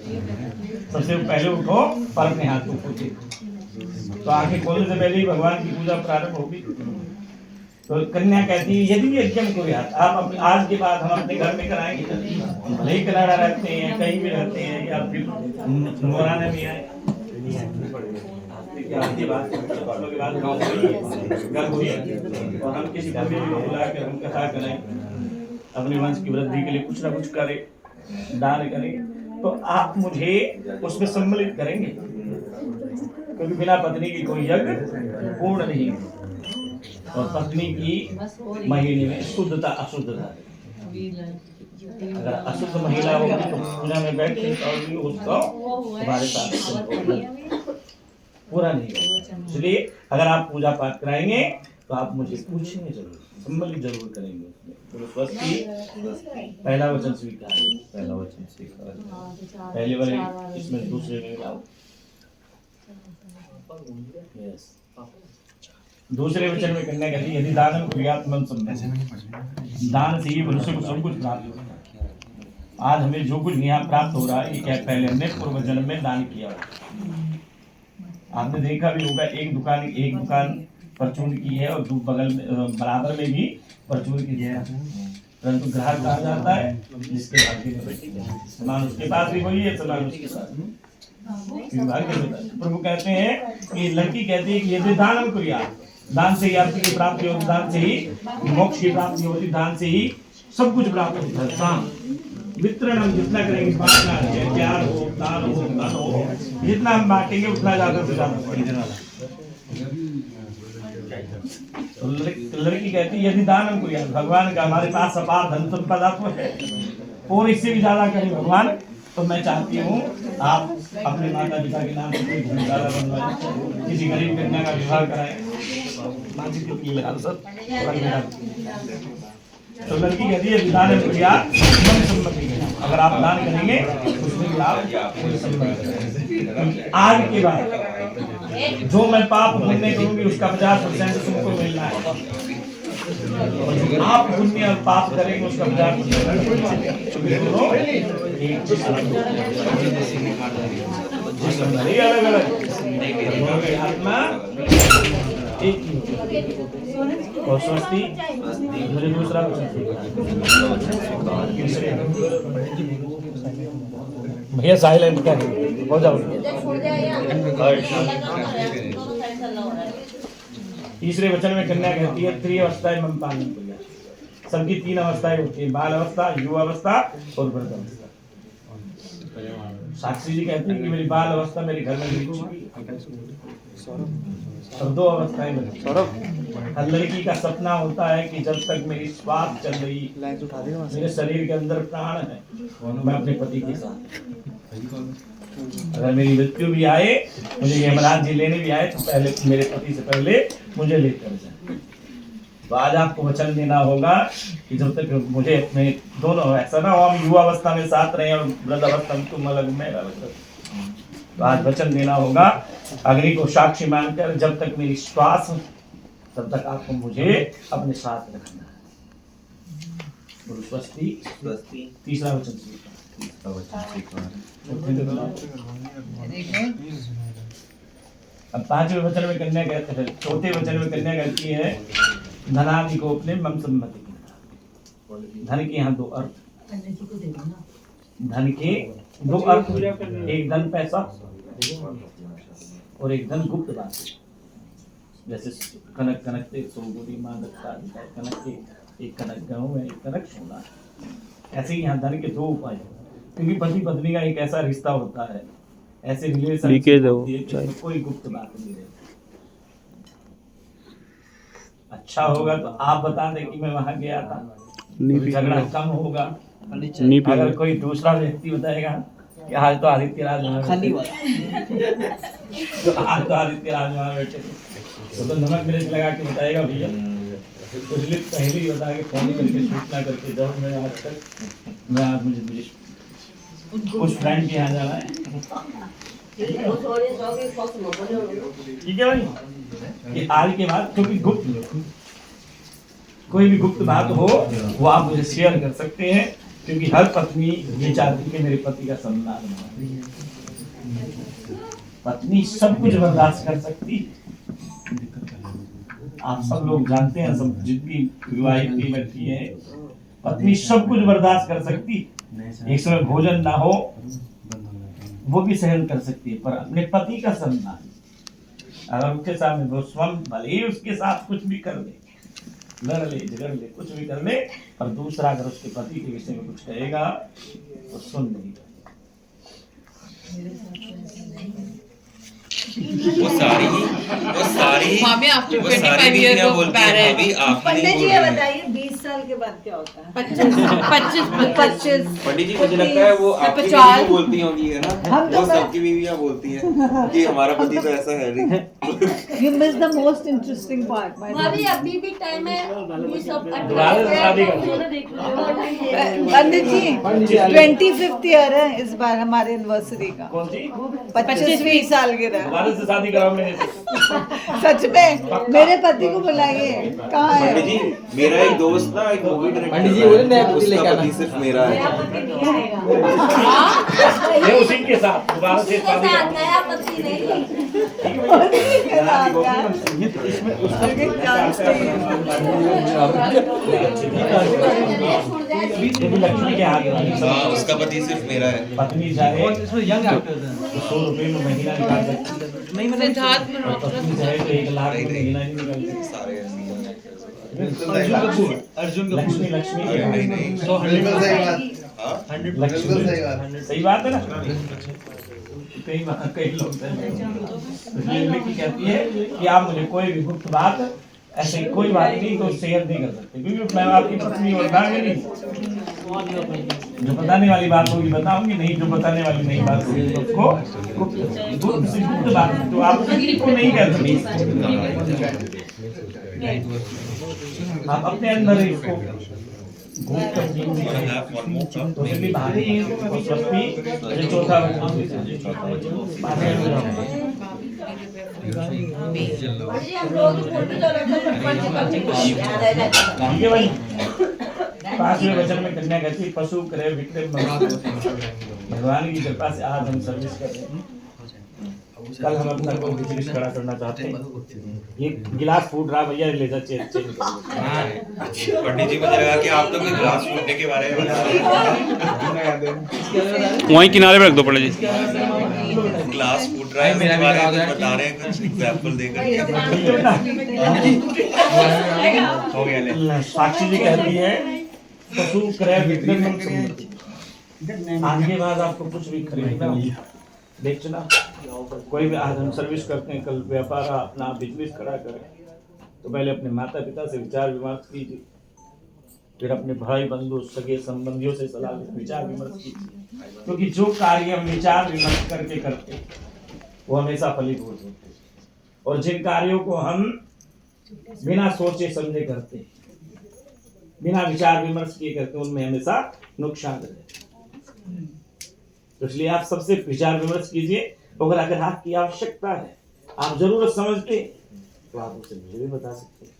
सबसे पहले उठो और अपने हाथों को देखो। तो आंखें खोलने से पहले ही भगवान की पूजा प्रारंभ होगी। तो कन्या कहती है यदि यज्ञ को याद आप अपने आज के बाद हम अपने घर में कराएंगे, भले ही कनाडा रहते हैं, कहीं भी रहते हैं, या फिर मोराना में आए, के बाद गाँव में घर हुई और हम किसी कभी को बुला कर हम कथा करें, अपने वंश की वृद्धि के लिए कुछ ना कुछ करें, दान करें, तो आप मुझे उसमें सम्मिलित करेंगे, क्योंकि बिना पत्नी की कोई यज्ञ पूर्ण नहीं है। और पत्नी की महीने में शुद्धता अशुद्धता, अगर अशुद्ध महिला होगी तो पूजा में बैठ नहीं उसको हमारे साथ पूरा नहीं होगा। इसलिए अगर आप पूजा पाठ कराएंगे तो आप मुझे पूछेंगे जरूर, सम्मिलित जरूर करेंगे उसमें। तो स्वस्ति पहला वचन स्वीकार, पहला वचन स्वीकार, पहले वाले इसमें दूसरे में मिलाओ। यस, दूसरे वचन में कन्या कहती है यदि दानम क्रियात्मक दान से ही मनुष्य को सब कुछ प्राप्त होता है। आज हमें जो कुछ यहाँ प्राप्त हो रहा है, ये क्या पहले हमने पूर्व जन्म में दान किया। आपने देखा भी होगा एक दुकान परचून की है और बगल में बराबर में भी परचून की है, परंतु ग्राहक कहा जाता है जिसके भाग्य में सामान उसके पास भी वही है, सामान उसके पास प्रभु कहते हैं कि लड़की कहती है कि यदि दान क्रिया, दान से ही अर्थ की प्राप्ति होती, दान से ही मोक्ष की प्राप्ति होती, दान से ही सब कुछ प्राप्त होता है। दान वितरण हम जितना करेंगे, बांटना है, प्यार हो, दान हो, धन हो, जितना हम बांटेंगे उतना ज्यादा से ज्यादा बढ़ेगा। तो लड़की कहती है यदि दान हमको याद, भगवान का हमारे पास अपार धन संपदा तो है और इससे भी ज्यादा करें भगवान, तो मैं चाहती हूँ आप अपने माता पिता के नाम से कोई धर्मशाला बनवाएं, किसी गरीब कन्या का विवाह कराएं। तो लड़की कहती है दान क्रिया मन सम्मति, अगर आप दान करेंगे उसमें भी आप आज के बाद जो मैं पाप पुण्य करूंगी उसका 50% तुमको मिलना है, आप पुण्य और पाप करेंगे उसका 50% अलग अलग आत्मा एक और स्वस्ति। मुझे दूसरा भैया साइलेंट कर हो जाओ। तीसरे वचन में कन्या कहती है त्रिअवस्थाएं मम पालन किया। सबकी 3 अवस्थाएं होती है, बाल अवस्था, युवा अवस्था और वृद्ध अवस्था। साक्षी जी कहती है कि मेरी बाल अवस्था मेरे घर में बीत चुकी और 2 अवस्थाएं बची। हर लड़की का सपना होता है कि जब तक मेरी श्वास चल रही, मेरे शरीर के अंदर प्राण है, मैं अपने पति के साथ, अगर मेरी मृत्यु भी आए, मुझे यमराज जी लेने भी आए, तो पहले मेरे पति से पहले मुझे लेकर जाए। तो आज आपको वचन देना होगा कि जब तक मुझे अपने दोनों, ऐसा ना हो हम युवा अवस्था में साथ रहे और वृद्ध अवस्था में तुम अलग मैं अलग। तो आज वचन देना होगा अग्नि को साक्षी मानकर, जब तक मेरी श्वास तब तक आपको मुझे अपने साथ रखना है। बोलो स्वस्ति। तीसरा वचन अब 5वें वचन में कन्या कहते हैं, चौथे वचन में कन्या कहती है धनादि को अपने मम सम्मति। धन के यहाँ 2 अर्थ, धन के 2 अर्थ, एक धन पैसा और एक धन गुप्त बात, जैसे कनक से सोगुनी मादक कनक के, एक कनक गेहूं है, एक कनक सोना। ऐसे ही यहाँ धन के 2 उपाय, क्योंकि पति पत्नी का एक ऐसा रिश्ता होता है, ऐसे रिलेशन कोई गुप्त बात नहीं रहती। अच्छा होगा तो आप बता दें कि मैं वहां गया था, झगड़ा कम होगा। अगर कोई दूसरा व्यक्ति बताएगा कि आज तो आदित्य राज बैठे, तो नमक मिर्च लगा के बताएगा भैया, इसलिए पहले ही बता के फोन करके सूचना करके जाओ मैं आज तक, मैं आज मुझे कुछ फ्रेंड के यहाँ जाना है। ठीक है भाई, ये आज के बाद क्योंकि गुप्त कोई भी गुप्त बात हो वो आप मुझे शेयर कर सकते हैं। क्योंकि हर पत्नी ये चाहती है कि मेरे पति का सम्मान हो। पत्नी सब कुछ बर्दाश्त कर सकती है। आप सब लोग जानते हैं, सब जितनी विवाहित बैठी है, पत्नी सब कुछ बर्दाश्त कर सकती, एक समय भोजन ना हो वो भी सहन कर सकती है, पर अपने पति का सम्मान, अगर उनके सामने दुश्मन भले ही उसके साथ कुछ भी कर ले, लड़ ले, झगड़ ले, कुछ भी कर ले, पर दूसरा अगर उसके पति के विषय में कुछ कहेगा तो सुन नहीं। वो सारी बीवियां बोलती हैं भाभी आप पंडित जी ये बताइए 20 साल के बाद क्या होता है? 25 पंडित जी मुझे लगता है वो आपकी बीवी बोलती होंगी, है ना? वो सबकी बीवियां बोलती हैं कि हमारा पति तो ऐसा है नहीं। You missed the most interesting part. भाभी अभी भी टाइम है, ये सब दोबारा शादी कर पंडित जी 25th ईयर है इस बार हमारे एनिवर्सरी का, कौन सी 25वीं सालगिरह। दोबारा से शादी कराओ मेरे से। सच में मेरे पति को बुलाइए, कहाँ है? पंडित जी मेरा एक दोस्त ना एक मूवी पंडित जी बोले नया पति लेके उसका आना। पति सिर्फ मेरा है। ये उसी के साथ दोबारा से शादी कराओ। नया पति नहीं। लक्ष्मी के हाथ में हाँ उसका पति सिर्फ मेरा है। पत्नी चाहे यंग एक्टर्स हैं। 100 रुपए में महीना निकाल सकती है, नहीं मतलब और पत्नी चाहे तो 1 लाख में महीना ही निकाल सकती है। सारे ऐसे ही young actors हैं। अर्जुन कपूर, अर्जुन कपूर लक्ष्मी लक्ष्मी के हाथ नहीं में। नहीं तो 100 हाँ? लक्ष्मी सही बात है ना। कई लोग लड़की कहती है कि आप मुझे कोई भी गुप्त बात, ऐसे कोई बात नहीं तो शेयर नहीं कर सकते, क्योंकि मैं आपकी पत्नी बताऊंगी नहीं, जो बताने वाली बात होगी बताऊंगी, नहीं जो बताने वाली नहीं बात होगी तो उसको गुप्त से गुप्त बात जो आप किसी को नहीं कह सकते, आप अपने अंदर ही उसको गुप्त तो भी भारी और स्वस्ति जो चौथा हम लोग फोटो चला ठीक है भाई। 5वें वचन में कन्या कहती पशु क्रय विक्रय भगवान की कृपा से आज हम सर्विस कर रहे हैं। कल हम अपना को बिजनेस खड़ा करना चाहते हैं। ये गिलास फूट रहा भैया, ले जा चेंज पंडित जी मुझे लगा कि आप तो कोई ग्लास फूटने के बारे में बता रहे हैं। वहीं किनारे पे रख दो पंडित जी। ग्लास फूट रहा है मेरे बारे में बता रहे हैं, कुछ एग्जांपल देकर। हो गया। साक्षी जी कहती है पशु क्रय विक्रय आगे बाद आपको कुछ भी खरीदना बेचना, कोई भी आज हम सर्विस करते हैं, कल व्यापार अपना बिजनेस खड़ा करें तो पहले अपने माता पिता से विचार विमर्श कीजिए, फिर अपने भाई बंधु सगे संबंधियों से सलाह विचार विमर्श कीजिए, क्योंकि जो कार्य हम विचार विमर्श करके करते वो हमेशा फलीभूत होते हैं, और जिन कार्यों को हम बिना सोचे समझे करते, बिना विचार विमर्श किए करते, उनमें हमेशा नुकसान रहता है। तो इसलिए आप सबसे विचार विमर्श कीजिए, अगर आपकी आवश्यकता है, आप जरूरत समझते तो आप उसे मुझे भी बता सकते हैं।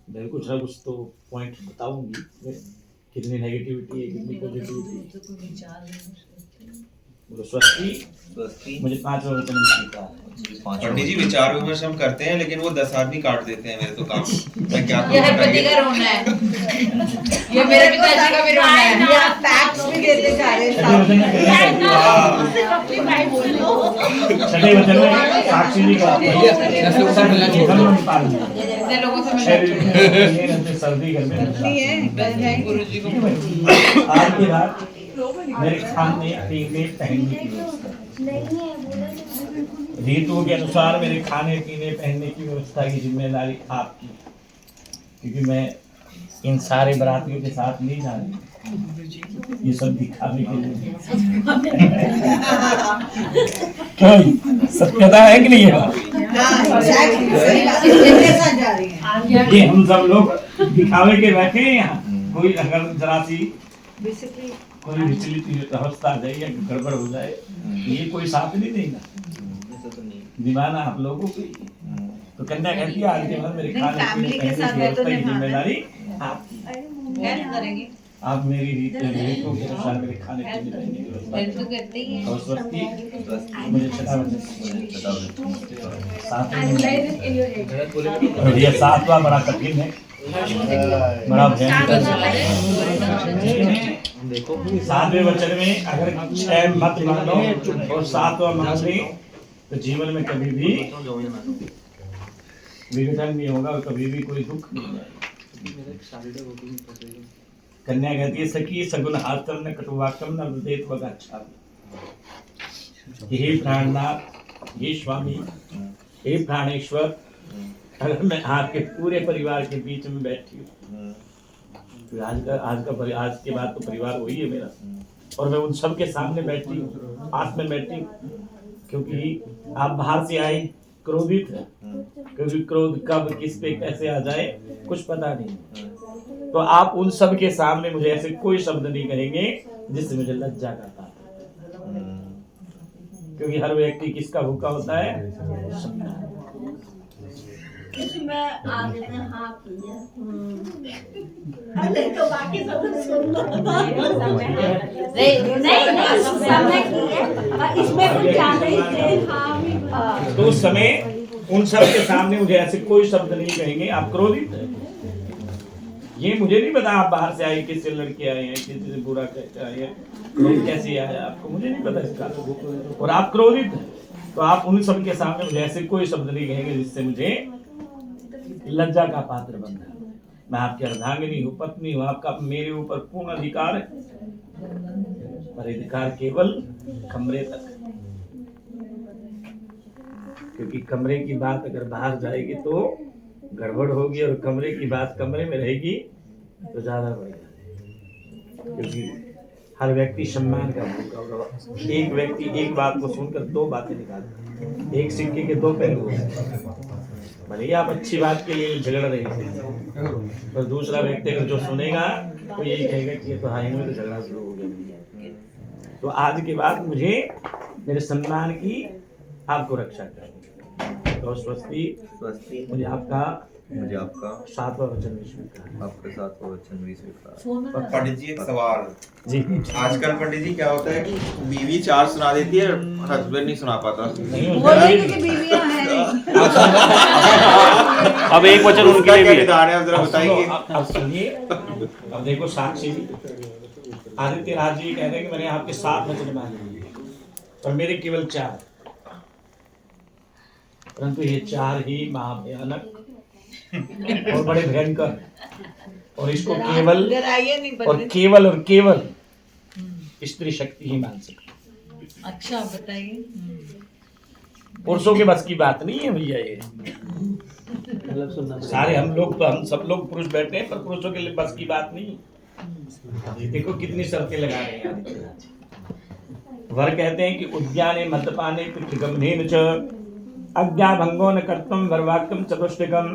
मैं कुछ ना कुछ तो पॉइंट बताऊंगी, कितनी नेगेटिविटी है कितनी पॉजिटिविटी है। स्वस्ति मुझे 5वां वचन सीखा है। पंडित जी विचार विमर्श हम करते हैं, लेकिन वो 10 आदमी काट देते हैं मेरे तो काम। मैं क्या ये पति का रोना है, ये मेरे पिताजी का भी रोना है। या फैक्ट्स भी देते जा रहे हैं। छठे वचन में साक्षी जी का इतने लोगों से मिलना सर्दी गर्मी गुरुजी को। आज के बाद मेरे खाने पीने पहनने की व्यवस्था, ऋतु के अनुसार मेरे खाने पीने पहनने की व्यवस्था की जिम्मेदारी आपकी, क्योंकि मैं इन सारे बरातियों के साथ नहीं जा रही, ये सब दिखाने के लिए। क्यों सत्यता है कि नहीं है? ये हम सब लोग दिखावे के बैठे हैं यहाँ, कोई अगर जरा सी कोई विचलित अवस्था आ जाए या गड़बड़ हो जाए, ये कोई साथ नहीं देगा, दीवाना आप लोगों को। तो कन्या कहती है आज के बाद मेरे खाने पीने पहनने की व्यवस्था की जिम्मेदारी आपकी। आप मेरी रीत को के अनुसार मेरे खाने पीने रहने की व्यवस्था हेल्प तो करते ही हैं। और स्वस्ति मुझे और ये सातवां बड़ा कठिन है, बड़ा भयंकर है। सातवें वचन में अगर 6 मत मानो और 7वां मान ले तो जीवन में कभी भी विघटन नहीं होगा और कभी भी कोई दुख नहीं आएगा। कन्या कहती है सखी सगुन हाथम न कटुवाकम न वदेत वगाच्छा। हे प्राणनाथ, हे स्वामी, हे प्राणेश्वर, अगर मैं आपके पूरे परिवार के बीच में बैठी हूँ तो आज के बाद तो परिवार वही है मेरा, और मैं उन सब के सामने बैठी हूँ, पास में बैठी हूँ, क्योंकि आप बाहर से आए क्रोधित है, क्योंकि क्रोध कब किस पे कैसे आ जाए कुछ पता नहीं। तो आप उन सब के सामने मुझे ऐसे कोई शब्द नहीं कहेंगे जिससे मुझे लज्जा का पात्र, क्योंकि हर व्यक्ति किसका भूखा होता है? इसमें आगे में हाँ किया। अरे तो बाकी सब सुन लो। नहीं सबने किए और इसमें कुछ ज्यादा ही थे। हाँ तो उस समय उन सब के सामने मुझे ऐसे कोई शब्द नहीं कहेंगे आप क्रोधित है। ये मुझे नहीं पता आप बाहर से आए, किससे लड़के आए हैं, किसी से बुरा कहते आए हैं, क्रोध कैसे आया आपको, मुझे नहीं पता इसका, और आप क्रोधित हैं। तो आप उन सब के सामने मुझे ऐसे कोई शब्द नहीं कहेंगे जिससे मुझे लज्जा का पात्र बनना। मैं आपकी अर्धांगिनी हूँ, पत्नी हूँ, आपका मेरे ऊपर पूर्ण अधिकार है, पर अधिकार केवल कमरे तक, क्योंकि कमरे की बात अगर बाहर जाएगी तो गड़बड़ होगी, और कमरे की बात कमरे में रहेगी तो ज्यादा बढ़ेगा, क्योंकि हर व्यक्ति सम्मान का भूखा होगा। एक व्यक्ति एक बात को सुनकर 2 बातें निकालता, एक सिक्के के 2 पहलू होते। भले आप अच्छी बात के लिए झगड़ रहे थे, तो दूसरा व्यक्ति अगर जो सुनेगा वो यही कहेगा कि ये तो हाँ इनमें तो झगड़ा शुरू हो गया। तो आज के बाद मुझे मेरे सम्मान की आपको रक्षा करनी, तो स्वस्ति मुझे आपका 7वां वचन भी स्वीकार, आपके साथ वो वचन भी स्वीकार। पंडित जी एक सवाल जी। आजकल पंडित जी क्या होता है कि बीवी 4 सुना देती है, हस्बैंड नहीं सुना पाता। बोलेंगे कि बीवियां हैं नहीं। अब एक वचन उनके लिए भी है। निदान है, आप जरा बताइए। अब सुनिए, अब देखो साक्षी आदित्य राज जी कह रहे हैं कि मैंने आपके 7 वचन मांगे और मेरे केवल 4, परंतु ये 4 ही महाभयानक और बड़े भयंकर, और इसको केवल और केवल स्त्री शक्ति ही मान सकती। अच्छा बताइए। पुरुषों के बस की बात नहीं है भैया, ये सारे हम सब लोग पुरुष बैठे हैं, पर पुरुषों के लिए बस की बात नहीं। देखो कितनी शर्तें लगा रहे हैं। वर कहते हैं कि उद्याने मद्यपाने पितृगमनेन च अज्ञा भंगो न कर्तव्यम वर्वाक्यम चतुष्टयम।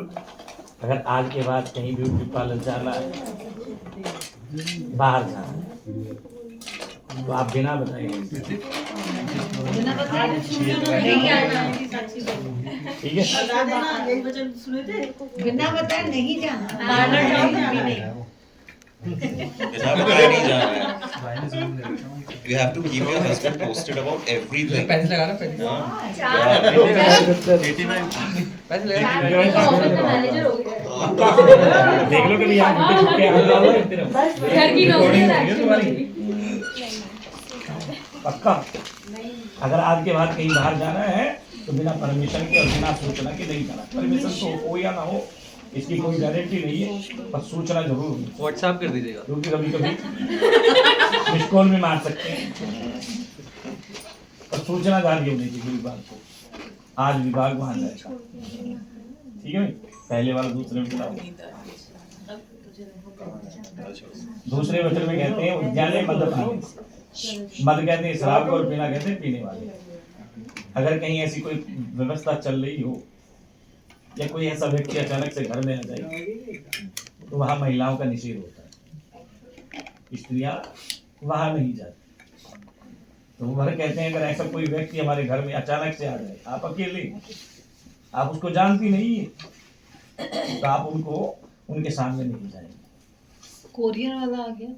अगर आज के बाद कहीं ब्यूटी पार्लर जाना है, बाहर जाना है, तो आप बिना बताए ठीक है, बिना बताए नहीं जाना। बिना बताए नहीं जाना है। You have to keep your husband posted about everything. पैसे लगा ना पैसे। मैनेजर हो गया। देख लो कभी यहाँ छुट्टे छुट्टे आ जाओ घर की नौकरी पक्का। अगर आज के बाद कहीं बाहर जाना है तो बिना परमिशन के और बिना सूचना के नहीं जाना। परमिशन तो हो या ना हो इसकी कोई गारंटी नहीं है, पर सूचना जरूर होगी। व्हाट्सएप कर दीजिएगा, क्योंकि कभी कभी मिस कॉल में मार सकते हैं, पर सूचना जारी होनी चाहिए विभाग को। आज विभाग वहां जाएगा, ठीक है भाई। पहले वाला दूसरे में बताओ। दूसरे वचन में कहते हैं उद्याने मद्यपाने। मद कहते हैं शराब को और पीना कहते हैं पीने वाले। अगर कहीं ऐसी कोई व्यवस्था चल रही हो या कोई ऐसा व्यक्ति अचानक से घर में आ जाए तो वहां महिलाओं का निषेध होता है, स्त्रियां वहां नहीं जाती। तो वो घर कहते हैं अगर ऐसा कोई व्यक्ति हमारे घर में अचानक से आ जाए, आप अकेले, आप उसको जानती नहीं है, तो आप उनको उनके सामने नहीं जाएंगे। कोरियर वाला आ गया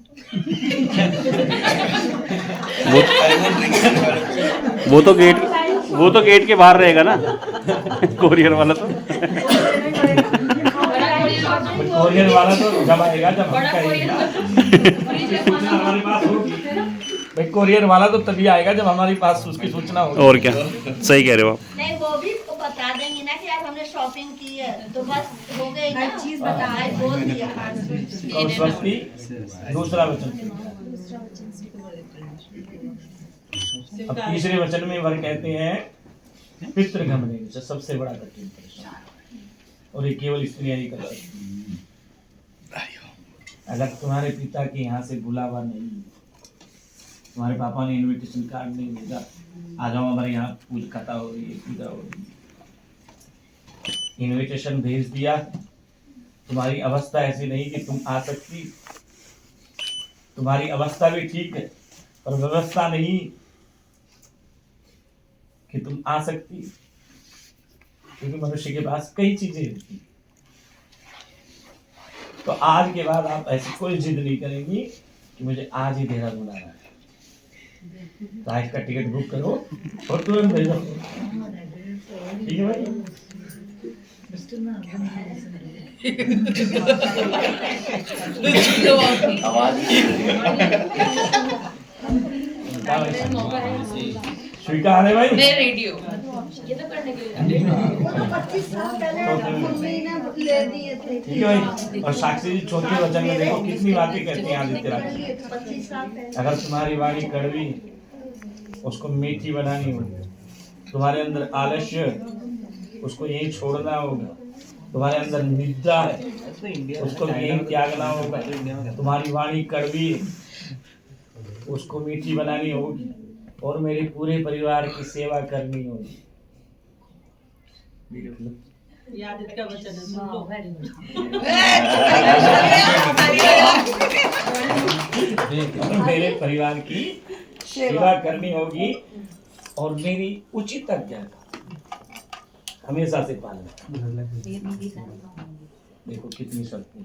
वो तो गेट के बाहर रहेगा ना कोरियर वाला तो। कोरियर वाला तो जब आएगा जब हम कहेंगे सूचना हमारे पास होगी। भाई कोरियर वाला तो तभी आएगा जब हमारे पास उसकी सूचना होगी। और क्या, सही कह रहे हो आप। नहीं वो भी तो बता देंगे ना कि आज हमने शॉपिंग की है तो बस हो गई हर चीज बता बोल दिया। और स्वस्ति दूसरा वचन। अब तीसरे वचन में वर कहते हैं पितृगमने से सबसे बड़ा कठिन परेशान, और ये केवल स्त्रियां ही कर सकती। अगर तुम्हारे पिता के यहाँ से बुलावा नहीं, तुम्हारे पापा ने इनविटेशन कार्ड नहीं भेजा, आ जाओ हमारे यहाँ पूजा कथा हो रही है, पूजा हो रही है, इनविटेशन भेज दिया, तुम्हारी अवस्था ऐसी नहीं कि तुम आ सकती, तुम्हारी अवस्था भी ठीक है पर व्यवस्था नहीं कि तुम आ सकती, क्योंकि मनुष्य के पास कई चीजें होती। तो आज के बाद आप ऐसी कोई जिद नहीं करेंगी कि मुझे आज ही देहरादून आना है, तो आज का टिकट बुक करो और तुरंत भेजो। ठीक है भाई। स्वीकार है भाई। रेडियो ये तो करने के लिए 25 साल पहले महीना ले दिए थे। ठीक है भाई। और साक्षी जी चौथे वचन में देखो कितनी बातें कहते हैं आदित्य राज। 25 साल पहले अगर तुम्हारी वाणी कड़वी उसको मीठी बनानी होगी, तुम्हारे अंदर आलस्य उसको यही छोड़ना होगा, तुम्हारे अंदर निद्रा है उसको यही त्यागना होगा, तुम्हारी वाणी कड़वी उसको मीठी बनानी होगी और मेरे पूरे परिवार की सेवा करनी होगी। का वचन है, सुन लो। मेरे परिवार की सेवा करनी होगी और मेरी उचित आज्ञा का हमेशा से पालन। देखो कितनी शर्त है,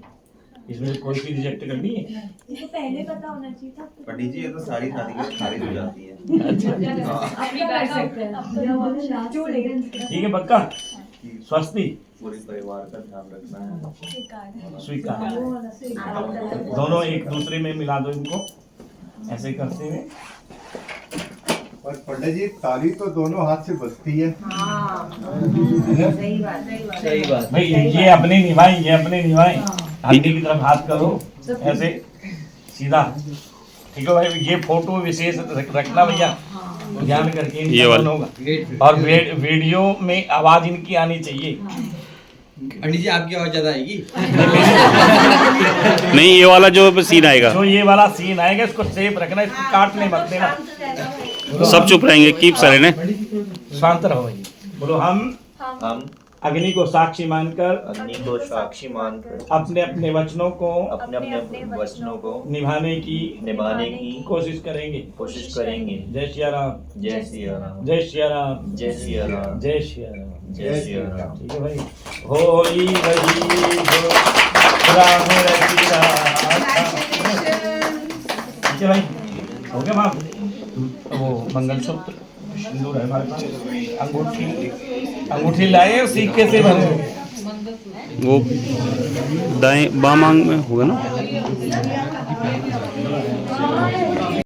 इसमें कोई चीज रिजेक्ट करनी है। ये तो पहले पता होना चाहिए था। पंडित जी ये तो सारी शादी की खारिज हो जाती है। अपनी कर सकते हैं। ठीक है पक्का। स्वस्ति पूरे परिवार का ध्यान रखना है। स्वीकार। दोनों एक दूसरे में मिला दो इनको, ऐसे करते हुए। और पंडित जी ताली तो दोनों हाथ से बजती है। सही बात। भाई ये अपने निभाई, ये अपने निभाई। आगे की तरफ हाथ करो ऐसे सीधा। ठीक है भाई। ये फोटो विशेष रखना भैया, ध्यान करके ये वाला होगा। और वीडियो में आवाज इनकी आनी चाहिए। पंडित जी आपकी आवाज ज्यादा आएगी। नहीं, ये वाला जो सीन आएगा, जो ये वाला सीन आएगा इसको सेफ रखना, इसको काटने मत देना। सब चुप रहेंगे, कीप साइलेंट। शांत रहो भाई। बोलो हम अग्नि को साक्षी मानकर अपने अपने वचनों को निभाने की कोशिश करेंगे। जय सिया राम, जय सिया राम, जय सिया राम, जय सिया राम, जय सिया राम, जय सिया राम। ठीक है भाई। होली वही हो राम रसिया। ठीक है भाई, हो गया बाप। वो मंगलसूत्र सिंदूर है हमारे पास, अंगूठी लाए और सिक्के से भरे। वो दाएं बाम आंग में होगा ना।